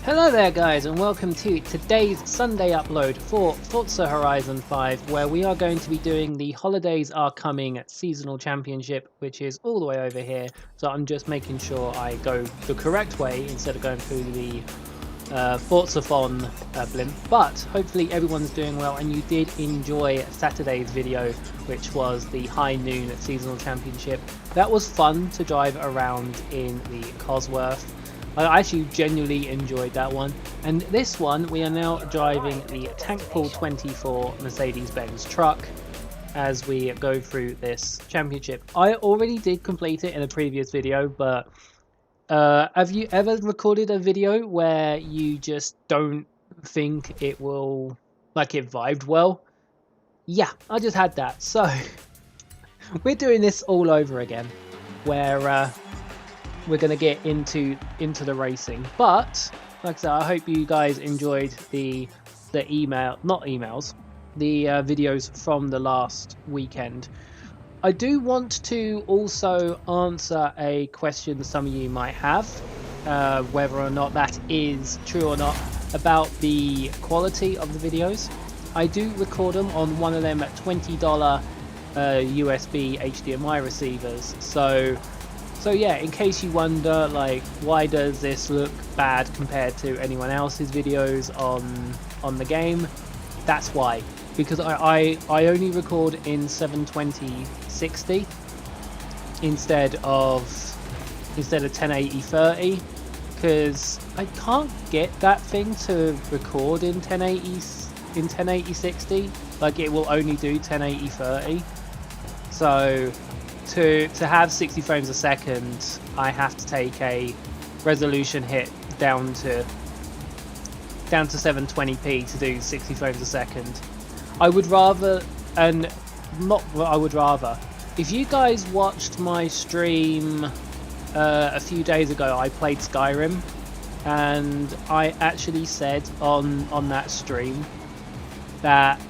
Hello there guys, and welcome to today's Sunday upload for Forza Horizon 5, where we are going to be doing the Holidays Are Coming Seasonal Championship, which is all the way over here. So I'm just making sure I go the correct way instead of going through the Forza-thon blimp. But hopefully everyone's doing well and you did enjoy Saturday's video, which was the High Noon Seasonal Championship. That was fun to drive around in the Cosworth. I actually genuinely enjoyed that one. And this one, we are now driving the Tank Pool 24 Mercedes-Benz truck as we go through this championship. I already did complete it in a previous video, but have you ever recorded a video where you just don't think it will, like, it vibed well? Yeah, I just had that. So we're doing this all over again, where we're going to get into the racing. But like I said, I hope you guys enjoyed the videos from the last weekend. I do want to also answer a question some of you might have, whether or not that is true or not, about the quality of the videos. I do record them on one of them at $20 USB HDMI receivers, so yeah, in case you wonder, like, why does this look bad compared to anyone else's videos on the game, that's why. Because I only record in 720/60 instead of 1080/30, because I can't get that thing to record in 1080/60. Like, it will only do 1080/30. So to have 60 frames a second, I have to take a resolution hit down to 720p to do 60 frames a second. I would rather, and not what I would rather. If you guys watched my stream a few days ago, I played Skyrim, and I actually said on that stream that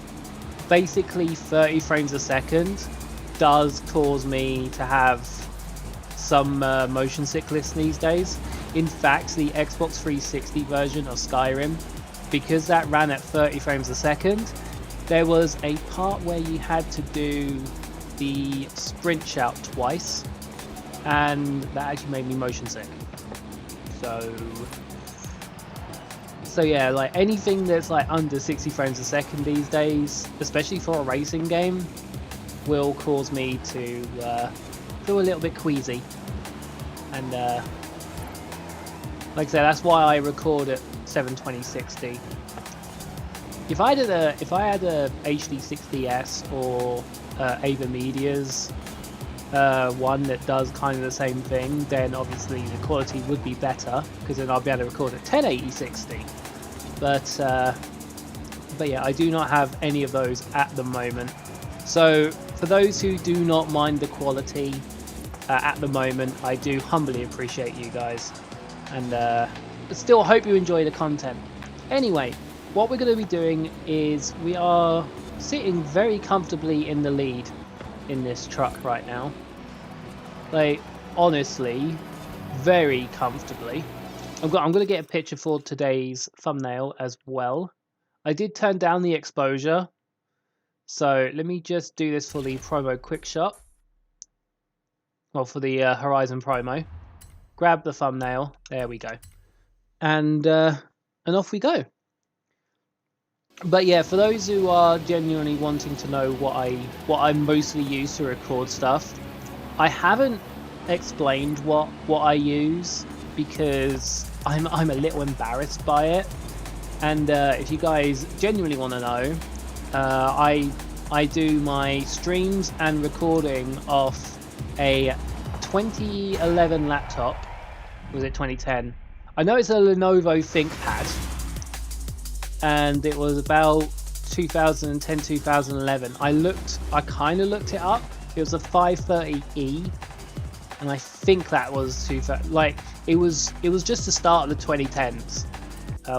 basically 30 frames a second does cause me to have some motion sickness these days. In fact, the Xbox 360 version of Skyrim, because that ran at 30 frames a second, there was a part where you had to do the sprint shout twice, and that actually made me motion sick. So yeah, like, anything that's like under 60 frames a second these days, especially for a racing game, will cause me to feel a little bit queasy. And like I said, that's why I record at 720/60. If I had a HD 60S or Ava Media's one that does kind of the same thing, then obviously the quality would be better, because then I'll be able to record at 1080/60. But yeah, I do not have any of those at the moment. So for those who do not mind the quality at the moment, I do humbly appreciate you guys, and still hope you enjoy the content. Anyway, what we're going to be doing is we are sitting very comfortably in the lead in this truck right now. Like, honestly, very comfortably. I'm going to get a picture for today's thumbnail as well. I did turn down the exposure, so let me just do this for the promo quick shot. Well, for the Horizon promo. Grab the thumbnail. There we go. And off we go. But yeah, for those who are genuinely wanting to know what I mostly use to record stuff, I haven't explained what I use, because I'm a little embarrassed by it. And if you guys genuinely want to know, I do my streams and recording off a 2011 laptop. Was it 2010? I know it's a Lenovo ThinkPad, and it was about 2010, 2011. I kind of looked it up. It was a 530E, and I think that was like, it was just the start of the 2010s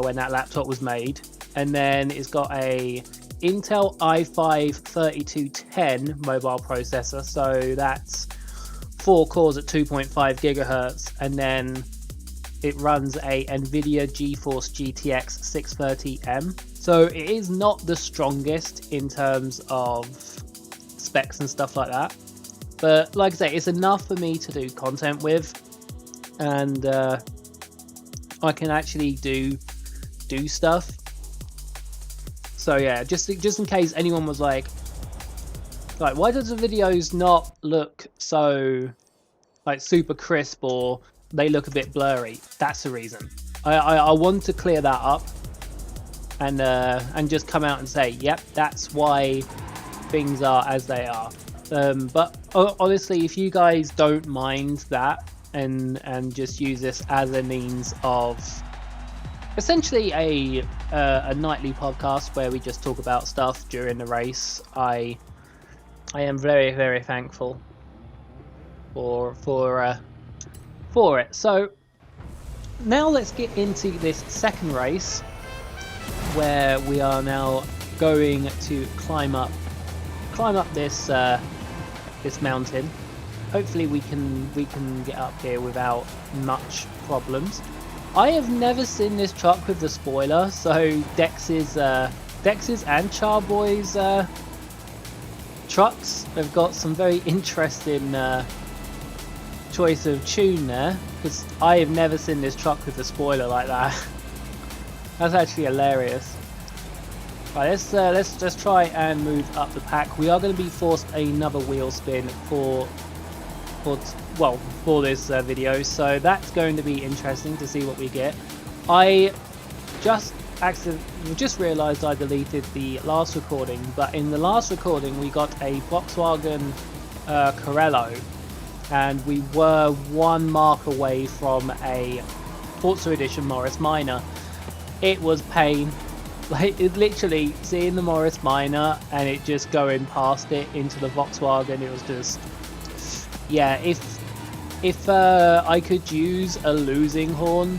when that laptop was made. And then it's got a Intel i5 3210 mobile processor, so that's 4 cores at 2.5 gigahertz, and then it runs a NVIDIA GeForce GTX 630M. So it is not the strongest in terms of specs and stuff like that. But like I say, it's enough for me to do content with, and I can actually do stuff. So yeah, just in case anyone was like, why does the videos not look so like super crisp, or they look a bit blurry? That's the reason. I want to clear that up, and just come out and say, yep, that's why things are as they are. But honestly, if you guys don't mind that, and just use this as a means of essentially a nightly podcast where we just talk about stuff during the race, I am very, very thankful for it. So now let's get into this second race, where we are now going to climb up this this mountain. Hopefully we can get up here without much problems. I have never seen this truck with the spoiler, so Dex's and Charboy's trucks have got some very interesting choice of tune there, because I have never seen this truck with the spoiler like that. That's actually hilarious. Right, let's try and move up the pack. We are going to be forced another wheel spin for this video, so that's going to be interesting to see what we get. I just realised I deleted the last recording, but in the last recording we got a Volkswagen Carello, and we were 1 mark away from a Forza Edition Morris Minor. It was pain. Like, it literally seeing the Morris Minor and it just going past it into the Volkswagen, it was just, yeah, if I could use a losing horn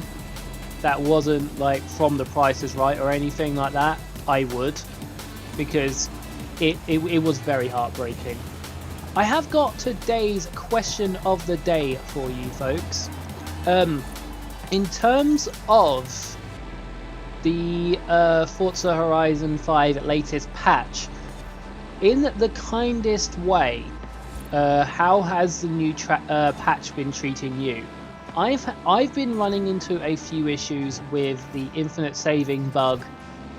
that wasn't like from The Price is Right or anything like that, I would, because it was very heartbreaking. I have got today's question of the day for you folks. In terms of the Forza Horizon 5 latest patch, in the kindest way, how has the new patch been treating you? I've been running into a few issues with the infinite saving bug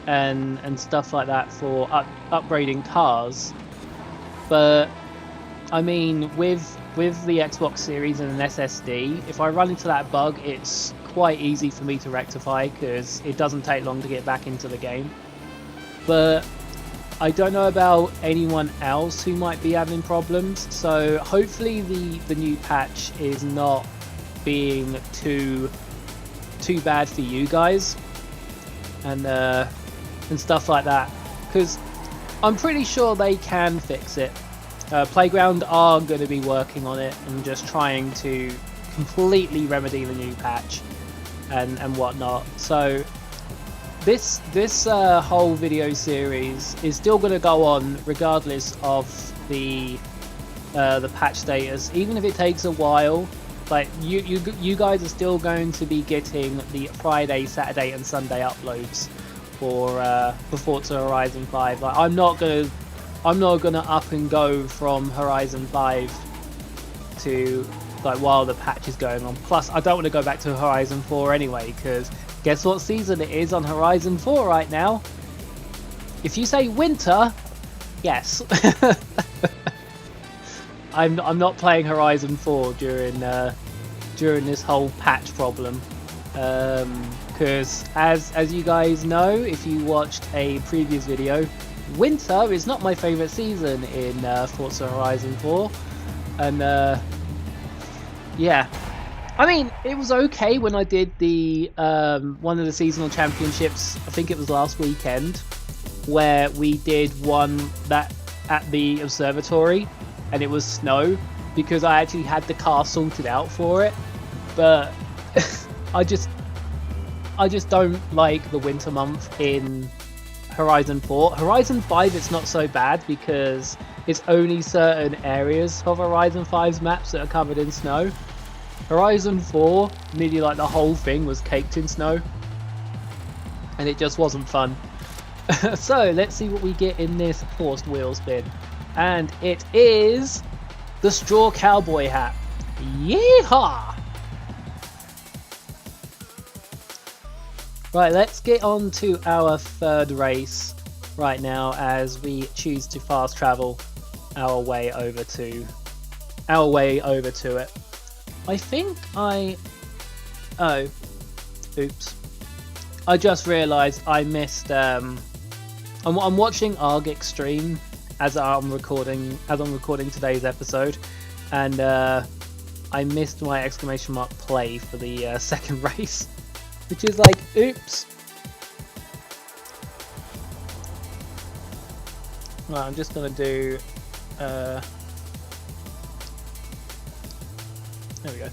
and stuff like that for upgrading cars, but I mean, with the Xbox Series and an SSD, if I run into that bug, it's quite easy for me to rectify, because it doesn't take long to get back into the game. But I don't know about anyone else who might be having problems, so hopefully the new patch is not being too bad for you guys, and stuff like that, because I'm pretty sure they can fix it. Playground are going to be working on it and just trying to completely remedy the new patch and whatnot. So this whole video series is still going to go on regardless of the patch status, even if it takes a while. Like you guys are still going to be getting the Friday, Saturday, and Sunday uploads for Forza Horizon 5. Like, I'm not gonna up and go from Horizon 5 to like while the patch is going on. Plus, I don't want to go back to Horizon 4 anyway, because guess what season it is on Horizon 4 right now? If you say winter, yes. I'm not playing Horizon 4 during this whole patch problem, because as you guys know, if you watched a previous video, winter is not my favourite season in Forza Horizon 4, and yeah, I mean, it was okay when I did the one of the seasonal championships. I think it was last weekend, where we did one that at the observatory, and it was snow, because I actually had the car sorted out for it. But I just don't like the winter month in Horizon 4. Horizon 5, it's not so bad, because it's only certain areas of Horizon 5's maps that are covered in snow. Horizon 4, nearly like the whole thing was caked in snow, and it just wasn't fun. So let's see what we get in this forced wheel spin, and it is the straw cowboy hat. Yeehaw! Right, let's get on to our third race right now as we choose to fast travel our way over to it. I think oh, oops. I just realized I missed I'm watching Argix stream as I'm recording today's episode, and I missed my exclamation mark play for the second race, which is like, oops. Right, I'm just gonna do there we go.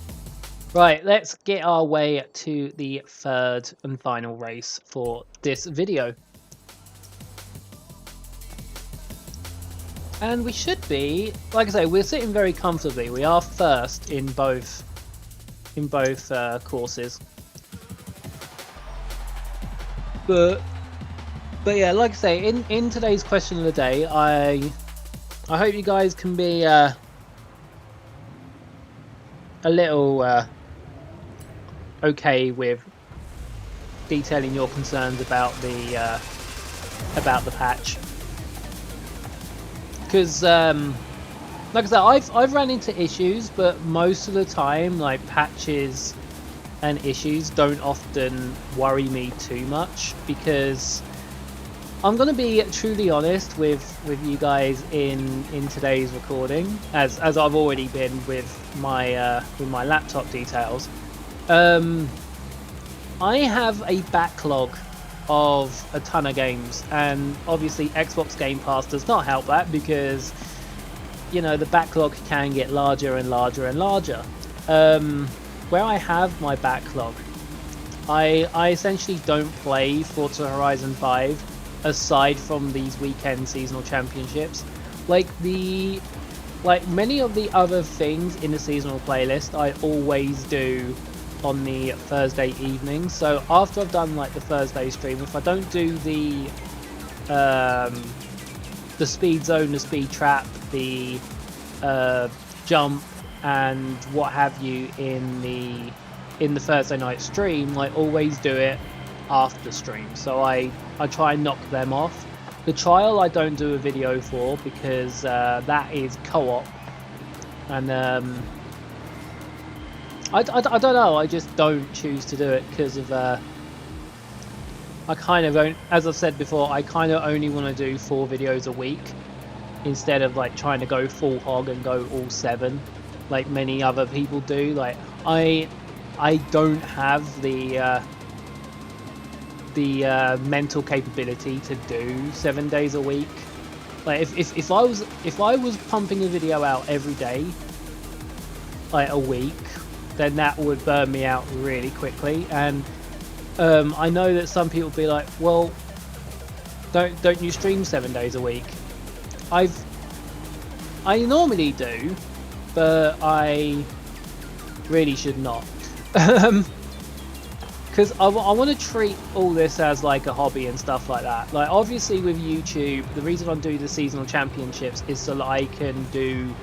Right, let's get our way to the third and final race for this video. And we should be, like I say, we're sitting very comfortably. We are first in both courses. But yeah, like I say, in today's question of the day, I hope you guys can be a little okay with detailing your concerns about the patch, because like I said, I've run into issues, but most of the time, like, patches and issues don't often worry me too much, because I'm gonna be truly honest with you guys in today's recording, as I've already been with my laptop details. I have a backlog of a ton of games, and obviously Xbox Game Pass does not help that, because, you know, the backlog can get larger and larger and larger. Where I have my backlog, I essentially don't play Forza Horizon 5 aside from these weekend seasonal championships. Like many of the other things in the seasonal playlist, I always do on the Thursday evening. So after I've done like the Thursday stream, if I don't do the speed zone, the speed trap, the jump and what have you in the Thursday night stream, I always do it after stream. So I try and knock them off. The trial I don't do a video for, because that is co-op, and I don't know, I just don't choose to do it because of I kind of don't, as I've said before, I kind of only want to do 4 videos a week instead of like trying to go full hog and go all 7 like many other people do. Like I don't have the mental capability to do 7 days a week. Like if I was pumping a video out every day, like a week, then that would burn me out really quickly. And I know that some people be like, well, don't you stream 7 days a week? I normally do, but I really should not. Because I want to treat all this as like a hobby and stuff like that. Like, obviously with YouTube, the reason I do the seasonal championships is so that I can do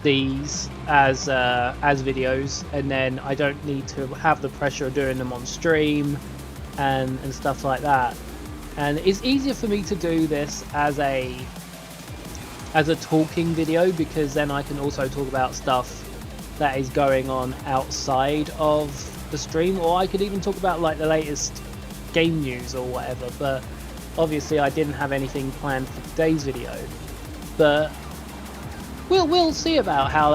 these as videos, and then I don't need to have the pressure of doing them on stream and stuff like that. And it's easier for me to do this as a talking video, because then I can also talk about stuff that is going on outside of the stream, or I could even talk about like the latest game news or whatever. But obviously I didn't have anything planned for today's video, but we'll see about how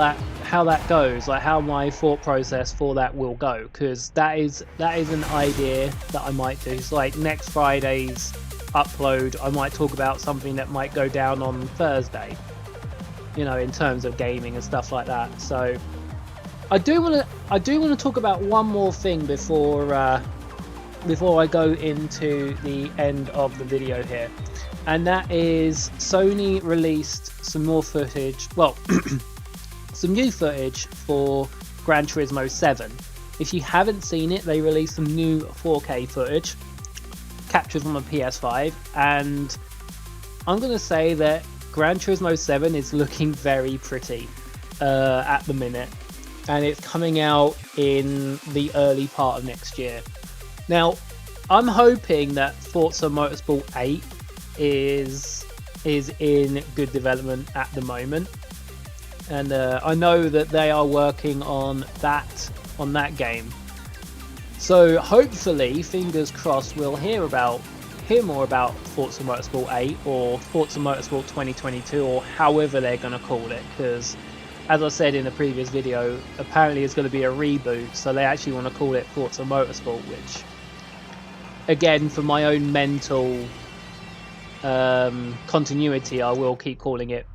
that goes, like how my thought process for that will go, because that is an idea that I might do. So like next Friday's upload, I might talk about something that might go down on Thursday, you know, in terms of gaming and stuff like that. So I do want to talk about one more thing before I go into the end of the video here, and that is Sony released some more footage, well, some new footage for Gran Turismo 7. If you haven't seen it, they released some new 4K footage captured from a PS5, and I'm going to say that Gran Turismo 7 is looking very pretty at the minute, and it's coming out in the early part of next year. Now, I'm hoping that Forza Motorsport 8 is in good development at the moment, and I know that they are working on that game. So hopefully, fingers crossed, we'll hear more about Forza Motorsport 8 or Forza Motorsport 2022, or however they're going to call it, because as I said in the previous video, apparently it's going to be a reboot, so they actually want to call it Forza Motorsport, which, again, for my own mental continuity, I will keep calling it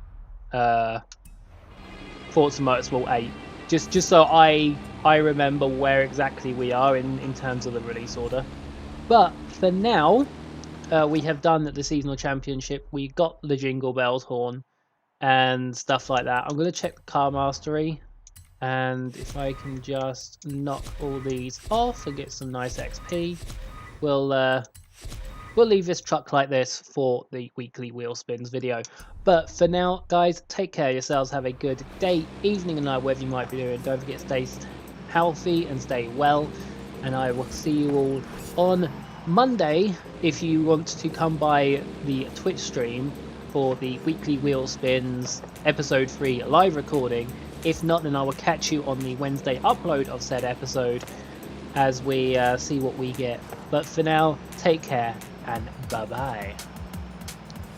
Forza Motorsport 8, just so I remember where exactly we are in terms of the release order. But for now, we have done the seasonal championship. We got the Jingle Bells horn and stuff like that. I'm going to check the car mastery, and if I can just knock all these off and get some nice XP, we'll leave this truck like this for the weekly wheel spins video. But for now, guys, take care of yourselves. Have a good day, evening, and night, whatever you might be doing. Don't forget to stay healthy and stay well. And I will see you all on Monday if you want to come by the Twitch stream for the weekly wheel spins episode 3 live recording. If not, then I will catch you on the Wednesday upload of said episode as we see what we get. But for now, take care and bye bye.